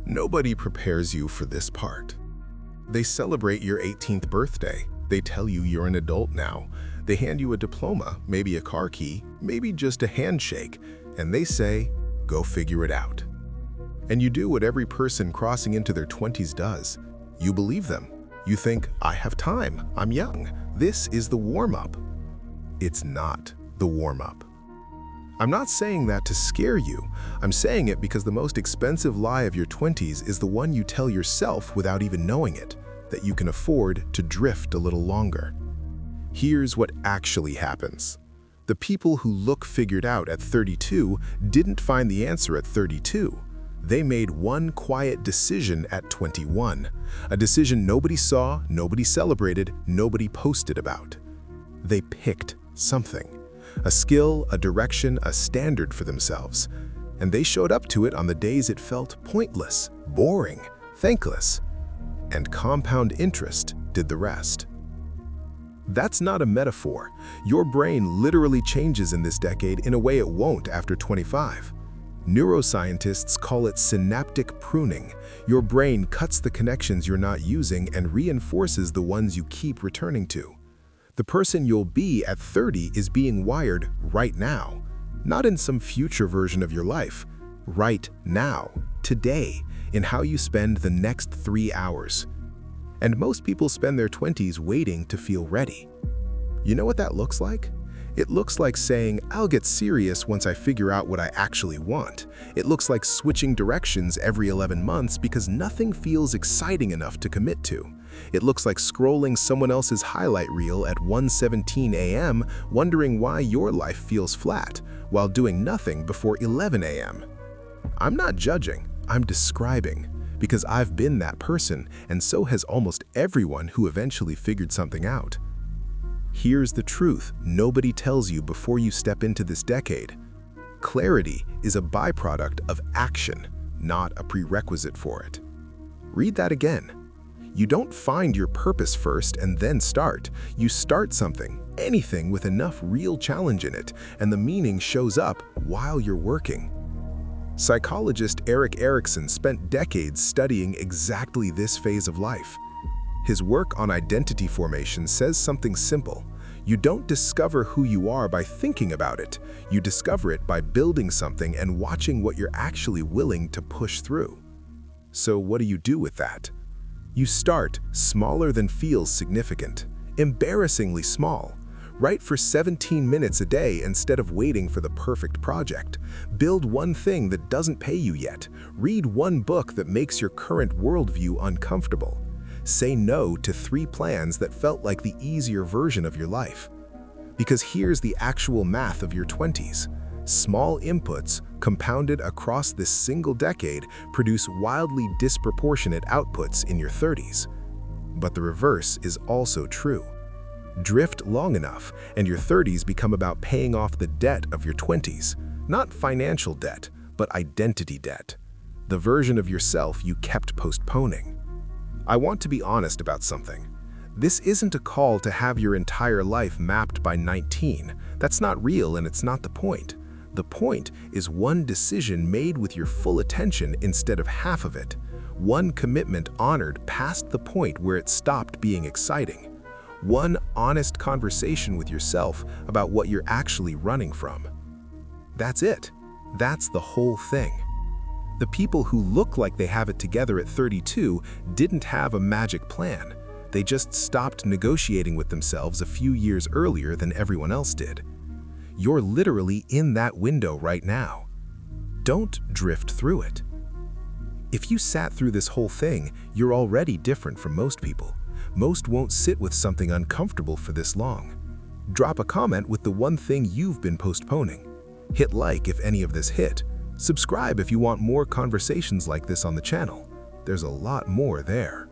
Nobody prepares you for this part. They celebrate your 18th birthday. They tell you you're an adult now. They hand you a diploma, maybe a car key, maybe just a handshake, and they say, go figure it out. And you do what every person crossing into their 20s does. You believe them. You think, I have time, I'm young. This is the warm-up. It's not the warm-up. I'm not saying that to scare you. I'm saying it because the most expensive lie of your 20s is the one you tell yourself without even knowing it, that you can afford to drift a little longer. Here's what actually happens. The people who look figured out at 32 didn't find the answer at 32. They made one quiet decision at 21, a decision nobody saw, nobody celebrated, nobody posted about. They picked something, a skill, a direction, a standard for themselves, and they showed up to it on the days it felt pointless, boring, thankless, and compound interest did the rest. That's not a metaphor. Your brain literally changes in this decade in a way it won't after 25. Neuroscientists call it synaptic pruning. Your brain cuts the connections you're not using and reinforces the ones you keep returning to. The person you'll be at 30 is being wired right now, not in some future version of your life. Right now, today, in how you spend the next 3 hours. And most people spend their 20s waiting to feel ready. You know what that looks like? It looks like saying, I'll get serious once I figure out what I actually want. It looks like switching directions every 11 months because nothing feels exciting enough to commit to. It looks like scrolling someone else's highlight reel at 1:17 a.m., wondering why your life feels flat, while doing nothing before 11 a.m. I'm not judging, I'm describing, because I've been that person, and so has almost everyone who eventually figured something out. Here's the truth nobody tells you before you step into this decade. Clarity is a byproduct of action, not a prerequisite for it. Read that again. You don't find your purpose first and then start. You start something, anything with enough real challenge in it, and the meaning shows up while you're working. Psychologist Erik Erikson spent decades studying exactly this phase of life. His work on identity formation says something simple. You don't discover who you are by thinking about it. You discover it by building something and watching what you're actually willing to push through. So what do you do with that? You start smaller than feels significant, embarrassingly small. Write for 17 minutes a day instead of waiting for the perfect project. Build one thing that doesn't pay you yet. Read one book that makes your current worldview uncomfortable. Say no to 3 plans that felt like the easier version of your life. Because here's the actual math of your 20s. Small inputs, compounded across this single decade, produce wildly disproportionate outputs in your 30s. But the reverse is also true. Drift long enough, and your 30s become about paying off the debt of your 20s. Not financial debt, but identity debt. The version of yourself you kept postponing. I want to be honest about something. This isn't a call to have your entire life mapped by 19. That's not real, and it's not the point. The point is one decision made with your full attention instead of half of it. One commitment honored past the point where it stopped being exciting. One honest conversation with yourself about what you're actually running from. That's it. That's the whole thing. The people who look like they have it together at 32 didn't have a magic plan. They just stopped negotiating with themselves a few years earlier than everyone else did. You're literally in that window right now. Don't drift through it. If you sat through this whole thing, you're already different from most people. Most won't sit with something uncomfortable for this long. Drop a comment with the one thing you've been postponing. Hit like if any of this hit. Subscribe if you want more conversations like this on the channel. There's a lot more there.